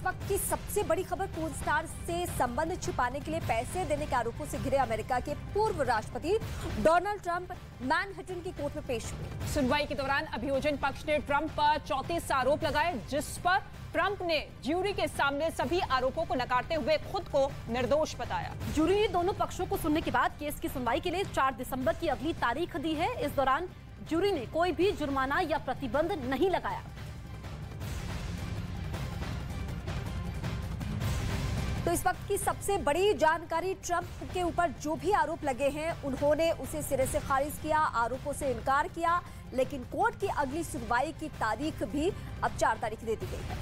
वक्त की सबसे बड़ी खबर, पोर्न स्टार से संबंध छिपाने के लिए पैसे देने के आरोपों से घिरे अमेरिका के पूर्व राष्ट्रपति डोनाल्ड ट्रंप मैनहट्टन की कोर्ट में पेश हुए। सुनवाई के दौरान अभियोजन पक्ष ने ट्रंप पर 34 आरोप लगाए, जिस पर ट्रंप ने ज्यूरी के सामने सभी आरोपों को नकारते हुए खुद को निर्दोष बताया। ज्यूरी ने दोनों पक्षों को सुनने के बाद केस की सुनवाई के लिए 4 दिसंबर की अगली तारीख दी है। इस दौरान ज्यूरी ने कोई भी जुर्माना या प्रतिबंध नहीं लगाया। तो इस वक्त की सबसे बड़ी जानकारी, ट्रंप के ऊपर जो भी आरोप लगे हैं उन्होंने उसे सिरे से खारिज किया, आरोपों से इनकार किया, लेकिन कोर्ट की अगली सुनवाई की तारीख भी अब 4 तारीख दे दी गई है।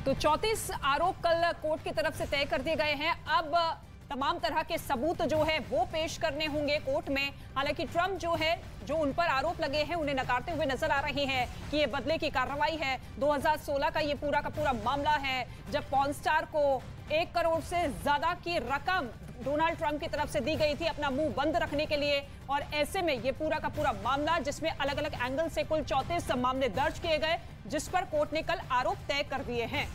तो 34 आरोप कल कोर्ट की तरफ से तय कर दिए गए हैं। अब तमाम तरह के सबूत जो है वो पेश करने होंगे कोर्ट में। हालांकि ट्रंप जो उन पर आरोप लगे हैं उन्हें नकारते हुए नजर आ रहे हैं कि ये बदले की कार्रवाई है। 2016 का ये पूरा का पूरा मामला है, जब पॉर्न स्टार को 1 करोड़ से ज्यादा की रकम डोनाल्ड ट्रंप की तरफ से दी गई थी अपना मुंह बंद रखने के लिए। और ऐसे में ये पूरा का पूरा मामला, जिसमें अलग अलग एंगल से कुल 34 मामले दर्ज किए गए, जिस पर कोर्ट ने कल आरोप तय कर दिए हैं।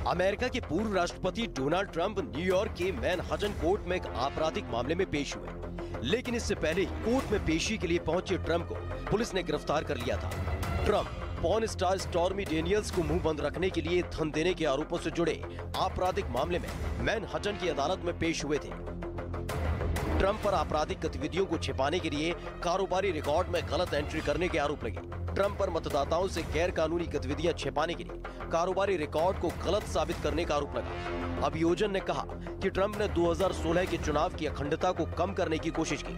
अमेरिका के पूर्व राष्ट्रपति डोनाल्ड ट्रंप न्यूयॉर्क के मैनहट्टन कोर्ट में एक आपराधिक मामले में पेश हुए, लेकिन इससे पहले ही कोर्ट में पेशी के लिए पहुंचे ट्रंप को पुलिस ने गिरफ्तार कर लिया था। Trump porn star stormy Daniels को मुंह बंद रखने के लिए धन देने के आरोपों से जुड़े आपराधिक मामले में मैनहट्टन की अदालत में पेश हुए थे। ट्रंप पर आपराधिक गतिविधियों को छिपाने के लिए कारोबारी रिकॉर्ड में गलत एंट्री करने के आरोप लगे। ट्रंप पर मतदाताओं से गैर कानूनी गतिविधियां छिपाने के लिए कारोबारी रिकॉर्ड को गलत साबित करने का आरोप लगा। अभियोजन ने कहा कि ट्रंप ने 2016 के चुनाव की अखंडता को कम करने की कोशिश की।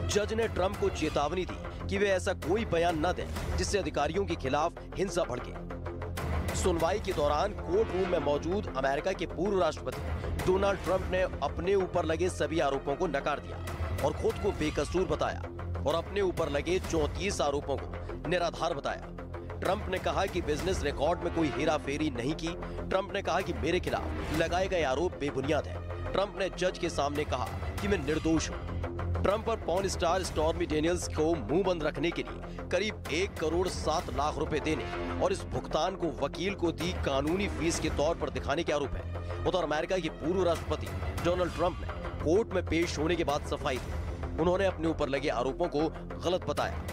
जज ने ट्रंप को चेतावनी दी कि वे ऐसा कोई बयान न दें जिससे अधिकारियों के खिलाफ हिंसा भड़के। सुनवाई के दौरान कोर्ट रूम में मौजूद अमेरिका के पूर्व राष्ट्रपति डोनाल्ड ट्रंप ने अपने ऊपर लगे सभी आरोपों को नकार दिया और खुद को बेकसूर बताया और अपने ऊपर लगे 34 आरोपों को निराधार बताया। ट्रंप ने कहा कि बिजनेस रिकॉर्ड में कोई हेराफेरी नहीं की। ट्रंप ने कहा कि मेरे खिलाफ लगाए गए आरोप बेबुनियाद हैं। ट्रंप ने जज के सामने कहा कि मैं निर्दोष हूं। ट्रंप पर पॉर्न स्टार स्टॉर्मी डेनियल्स को मुंह बंद रखने के लिए करीब 1 करोड़ 7 लाख रुपए देने और इस भुगतान को वकील को दी कानूनी फीस के तौर पर दिखाने के आरोप है। उधर अमेरिका के पूर्व राष्ट्रपति डोनाल्ड ट्रंप ने कोर्ट में पेश होने के बाद सफाई दी। उन्होंने अपने ऊपर लगे आरोपों को गलत बताया।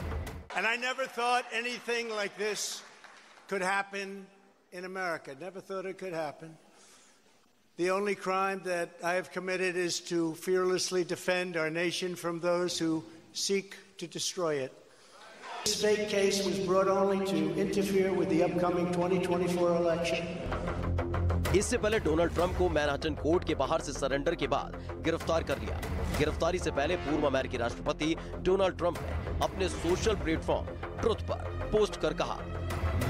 And I never thought anything like this could happen in America. Never thought it could happen. The only crime that I have committed is to fearlessly defend our nation from those who seek to destroy it. This fake case was brought only to interfere with the upcoming 2024 election. इससे पहले Donald Trump को Manhattan court के बाहर से surrender के बाद गिरफ्तार कर लिया। गिरफ्तारी से पहले पूर्व अमेरिकी राष्ट्रपति डोनाल्ड ट्रंप ने अपने सोशल प्लेटफॉर्म ट्रुथ पर पोस्ट कर कहा,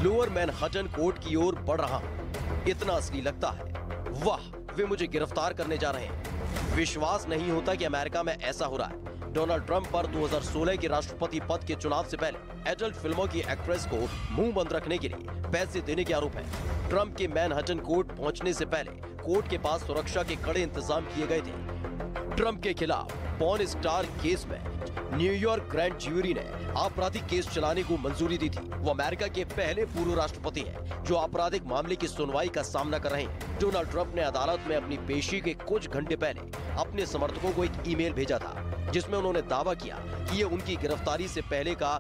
लोअर मैनहट्टन कोर्ट की ओर बढ़ रहा हूं। इतना असली लगता है। वाह, वे मुझे गिरफ्तार करने जा रहे हैं। विश्वास नहीं होता कि अमेरिका में ऐसा हो रहा है। डोनाल्ड ट्रंप पर 2016 के राष्ट्रपति पद के चुनाव से पहले एडल्ट फिल्मों की एक्ट्रेस को मुंह बंद रखने के लिए पैसे देने के आरोप है। ट्रंप के मैनहट्टन कोर्ट पहुंचने से पहले कोर्ट के पास सुरक्षा के कड़े इंतजाम किए गए थे। ट्रंप के खिलाफ पॉर्न स्टार केस में न्यूयॉर्क ग्रैंड ज्यूरी ने आपराधिक केस चलाने को मंजूरी दी थी। वो अमेरिका के पहले पूर्व राष्ट्रपति हैं जो आपराधिक मामले की सुनवाई का सामना कर रहे हैं। डोनाल्ड ट्रंप ने अदालत में अपनी पेशी के कुछ घंटे पहले अपने समर्थकों को एक ईमेल भेजा था, जिसमें उन्होंने दावा किया कि ये उनकी गिरफ्तारी से पहले का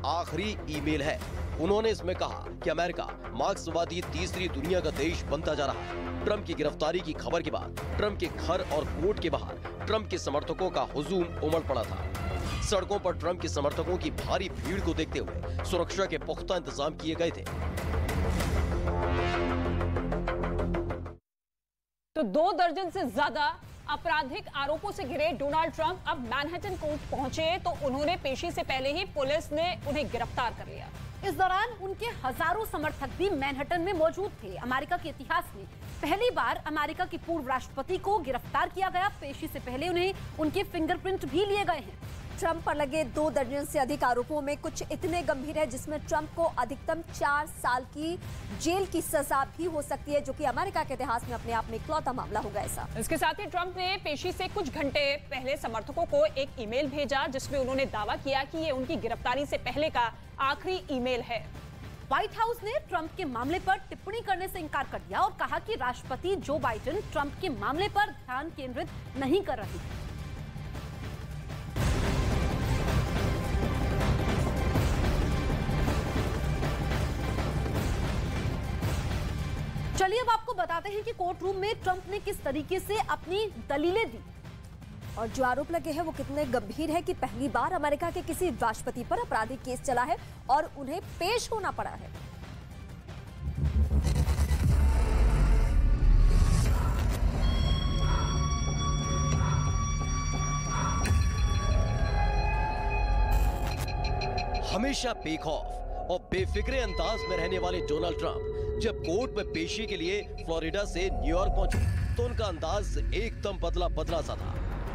आखिरी ईमेल है। उन्होंने इसमें कहा कि अमेरिका मार्क्सवादी तीसरी दुनिया का देश बनता जा रहा है। ट्रंप की गिरफ्तारी की खबर के बाद ट्रंप के घर और कोर्ट के बाहर ट्रंप के समर्थकों का हुजूम उमड़ पड़ा था। सड़कों पर ट्रंप के समर्थकों की भारी भीड़ को देखते हुए सुरक्षा के पुख्ता इंतजाम किए गए थे। तो 2 दर्जन से ज्यादा आपराधिक आरोपों से घिरे डोनाल्ड ट्रंप अब मैनहट्टन कोर्ट पहुंचे तो उन्होंने पेशी से पहले ही पुलिस ने उन्हें गिरफ्तार कर लिया। इस दौरान उनके हजारों समर्थक भी मैनहट्टन में मौजूद थे। अमेरिका के इतिहास में पहली बार अमेरिका के पूर्व राष्ट्रपति को गिरफ्तार किया गया। पेशी से पहले उन्हें उनके फिंगरप्रिंट भी लिए गए हैं। ट्रंप पर लगे 2 दर्जन से अधिक आरोपों में कुछ इतने गंभीर है जिसमें ट्रंप को अधिकतम 4 साल की जेल की सजा भी हो सकती है, जो कि अमेरिका के इतिहास में अपने आप में इकलौता मामला होगा ऐसा। इसके साथ ही ट्रंप ने पेशी से कुछ घंटे पहले समर्थकों को एक ईमेल भेजा जिसमें उन्होंने दावा किया कि ये उनकी गिरफ्तारी से पहले का आखिरी ईमेल है। व्हाइट हाउस ने ट्रंप के मामले पर टिप्पणी करने से इनकार कर दिया और कहा कि राष्ट्रपति जो बाइडेन ट्रंप के मामले पर ध्यान केंद्रित नहीं कर रही है। चलिए अब आपको बताते हैं कि कोर्ट रूम में ट्रंप ने किस तरीके से अपनी दलीलें दी और जो आरोप लगे हैं वो कितने गंभीर है कि पहली बार अमेरिका के किसी राष्ट्रपति पर आपराधिक केस चला है और उन्हें पेश होना पड़ा है। हमेशा बेखौफ और बेफिक्रे अंदाज में रहने वाले डोनाल्ड ट्रंप जब कोर्ट में पेशी के लिए फ्लोरिडा से न्यूयॉर्क पहुंचे तो उनका अंदाज एकदम बदला सा था।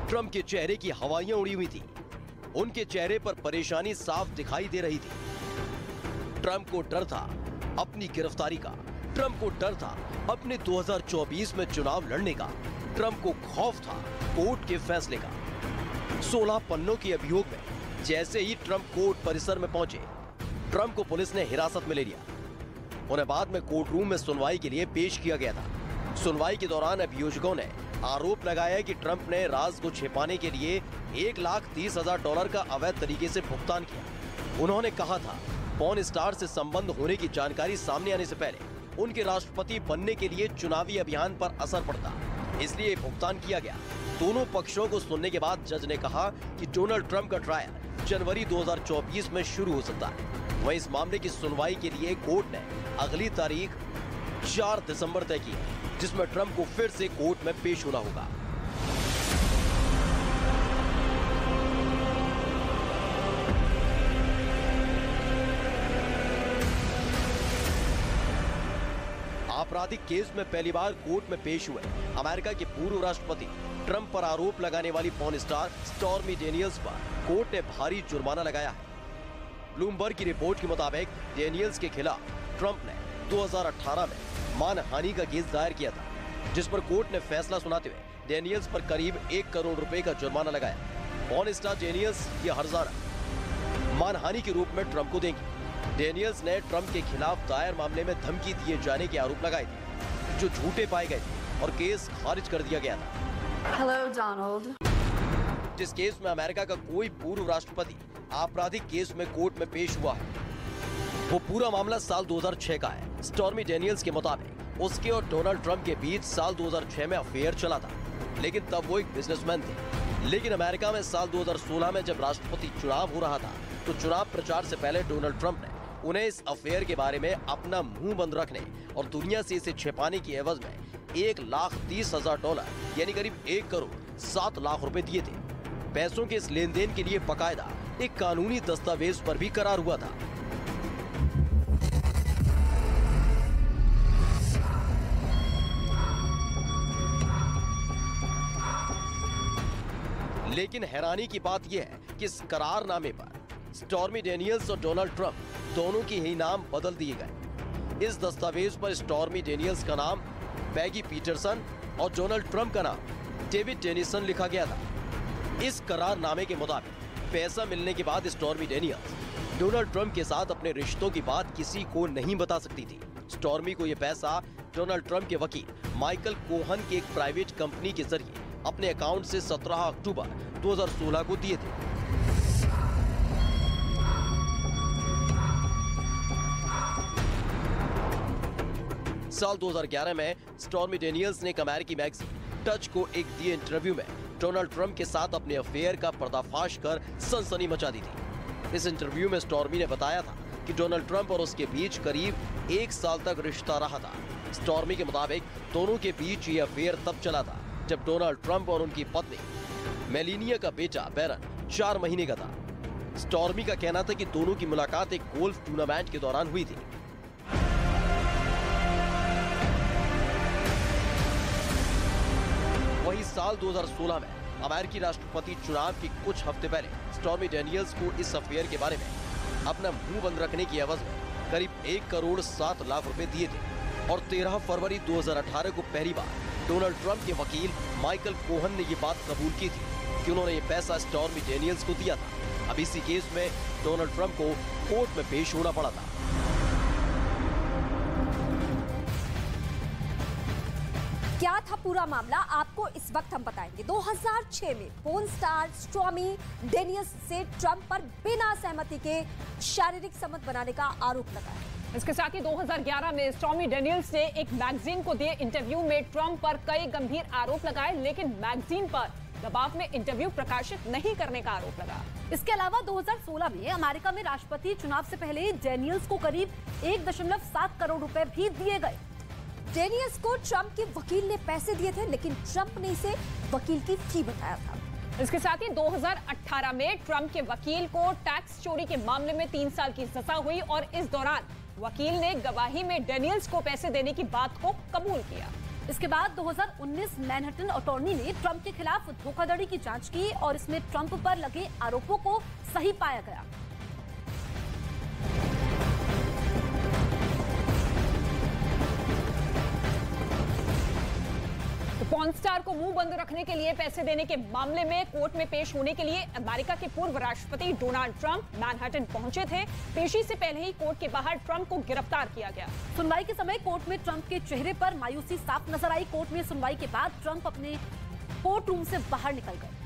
ट्रंप के चेहरे की हवाइयां उड़ी हुई थी, उनके चेहरे पर परेशानी साफ दिखाई दे रही थी। ट्रंप को डर था अपनी गिरफ्तारी का, ट्रंप को डर था अपने 2024 में चुनाव लड़ने का, ट्रंप को खौफ था कोर्ट के फैसले का। 16 पन्नों के अभियोग में जैसे ही ट्रंप कोर्ट परिसर में पहुंचे, ट्रंप को पुलिस ने हिरासत में ले लिया। उन्हें बाद में कोर्ट रूम में सुनवाई के लिए पेश किया गया था। सुनवाई के दौरान अभियोजकों ने आरोप लगाया कि ट्रंप ने राज को छिपाने के लिए $1,30,000 का अवैध तरीके से भुगतान किया। उन्होंने कहा था पॉर्न स्टार से संबंध होने की जानकारी सामने आने से पहले उनके राष्ट्रपति बनने के लिए चुनावी अभियान पर असर पड़ता, इसलिए भुगतान किया गया। दोनों पक्षों को सुनने के बाद जज ने कहा कि डोनाल्ड ट्रंप का ट्रायल जनवरी 2024 में शुरू हो सकता है। वहीं इस मामले की सुनवाई के लिए कोर्ट ने अगली तारीख 4 दिसंबर तय की है, जिसमें ट्रंप को फिर से कोर्ट में पेश होना होगा। आपराधिक केस में पहली बार कोर्ट में पेश हुए अमेरिका के पूर्व राष्ट्रपति ट्रंप पर आरोप लगाने वाली पॉर्न स्टार स्टॉर्मी डेनियल्स पर कोर्ट ने भारी जुर्माना लगाया है। ब्लूमबर्ग की रिपोर्ट के मुताबिक डेनियल्स के खिलाफ ट्रंप ने 2018 में मानहानि का केस दायर किया था, जिस पर कोर्ट ने फैसला सुनाते हुए डेनियल्स पर करीब 1 करोड़ रुपए का जुर्माना लगाया। पॉर्न स्टार डेनियल्स ये हर्जाना मानहानि के रूप में ट्रंप को देंगी। डेनियल्स ने ट्रंप के खिलाफ दायर मामले में धमकी दिए जाने के आरोप लगाए थे, जो झूठे पाए गए थे और केस खारिज कर दिया गया था। Hello, Donald. जिस केस में अमेरिका का कोई पूर्व राष्ट्रपति आपराधिक केस में कोर्ट में पेश हुआ है, वो पूरा मामला साल 2006 का है। स्टॉर्मी डेनियल्स के मुताबिक उसके और डोनाल्ड ट्रंप के बीच साल 2006 में अफेयर चला था, लेकिन तब वो एक बिजनेसमैन थे। लेकिन अमेरिका में साल 2016 में जब राष्ट्रपति चुनाव हो रहा था, तो चुनाव प्रचार से पहले डोनाल्ड ट्रंप ने उन्हें इस अफेयर के बारे में अपना मुंह बंद रखने और दुनिया से इसे छिपाने की एवज में $1,30,000 यानी करीब 1 करोड़ 7 लाख रुपए दिए थे। पैसों के इस लेन देन के लिए बकायदा एक कानूनी दस्तावेज पर भी करार हुआ था। लेकिन हैरानी की बात यह है कि इस करारनामे पर स्टॉर्मी डेनियल्स और डोनाल्ड ट्रंप दोनों के ही नाम बदल दिए गए। इस दस्तावेज पर स्टॉर्मी डेनियल्स का नाम पैगी पीटरसन और डोनाल्ड ट्रंप का नाम डेविड डेनिसन लिखा गया था। इस करारनामे के मुताबिक पैसा मिलने के बाद स्टॉर्मी डेनियल्स डोनाल्ड ट्रंप के साथ अपने रिश्तों की बात किसी को नहीं बता सकती थी। स्टॉर्मी को यह पैसा डोनाल्ड ट्रंप के वकील माइकल कोहन की एक प्राइवेट कंपनी के जरिए अपने अकाउंट से 17 अक्टूबर 2016 को दिए थे। साल 2011 में स्टॉर्मी डेनियल्स ने एक अमेरिकी मैगजीन टच को एक दिए इंटरव्यू में डोनाल्ड ट्रंप के साथ अपने अफेयर का पर्दाफाश कर सनसनी मचा दी थी। इस इंटरव्यू में स्टॉर्मी ने बताया था कि डोनाल्ड ट्रंप और उसके बीच करीब 1 साल तक रिश्ता रहा था। स्टॉर्मी के मुताबिक दोनों के बीच ये अफेयर तब चला था जब डोनाल्ड ट्रंप और उनकी पत्नी मेलिनिया का बेटा बैरन 4 महीने का था। स्टॉर्मी का कहना था कि दोनों की मुलाकात एक गोल्फ टूर्नामेंट के दौरान हुई थी। वहीं साल 2016 में अमेरिकी राष्ट्रपति चुनाव के कुछ हफ्ते पहले स्टॉर्मी डेनियल्स को इस अफेयर के बारे में अपना मुंह बंद रखने की एवज में करीब 1 करोड़ 7 लाख रुपए दिए थे और 13 फरवरी 2018 को पहली बार डोनाल्ड ट्रंप के वकील माइकल कोहन ने ये बात कबूल की थी कि उन्होंने ये पैसा स्टॉर्मी डेनियल्स को दिया था। अब इसी केस में डोनाल्ड ट्रंप को कोर्ट में पेश होना पड़ा था। क्या था पूरा मामला, आपको इस वक्त हम बताएंगे। 2006 में पोर्न स्टार स्टॉर्मी डेनियल्स से ट्रंप पर बिना सहमति के शारीरिक संबंध बनाने का आरोप लगा है। इसके साथ ही 2011 में स्टॉर्मी डेनियल्स ने एक मैगजीन को दिए इंटरव्यू में ट्रंप पर कई गंभीर आरोप लगाए, लेकिन मैगजीन पर दबाव में इंटरव्यू प्रकाशित नहीं करने का आरोप लगा। इसके अलावा 2016 में अमेरिका में राष्ट्रपति चुनाव से पहले डेनियल्स को करीब 1.7 करोड़ रुपए भी दिए गए। डेनियल्स को ट्रंप के वकील ने पैसे दिए थे, लेकिन ट्रंप ने इसे वकील की फी बताया था। इसके साथ ही 2018 में ट्रंप के वकील को टैक्स चोरी के मामले में 3 साल की सजा हुई और इस दौरान वकील ने गवाही में डेनियल्स को पैसे देने की बात को कबूल किया। इसके बाद 2019 मैनहट्टन अटॉर्नी ने ट्रंप के खिलाफ धोखाधड़ी की जांच की और इसमें ट्रंप पर लगे आरोपों को सही पाया गया। पॉर्न स्टार को मुंह बंद रखने के लिए पैसे देने के मामले में कोर्ट में पेश होने के लिए अमेरिका के पूर्व राष्ट्रपति डोनाल्ड ट्रंप मैनहट्टन पहुंचे थे। पेशी से पहले ही कोर्ट के बाहर ट्रंप को गिरफ्तार किया गया। सुनवाई के समय कोर्ट में ट्रंप के चेहरे पर मायूसी साफ नजर आई। कोर्ट में सुनवाई के बाद ट्रंप अपने कोर्ट रूम से बाहर निकल गए।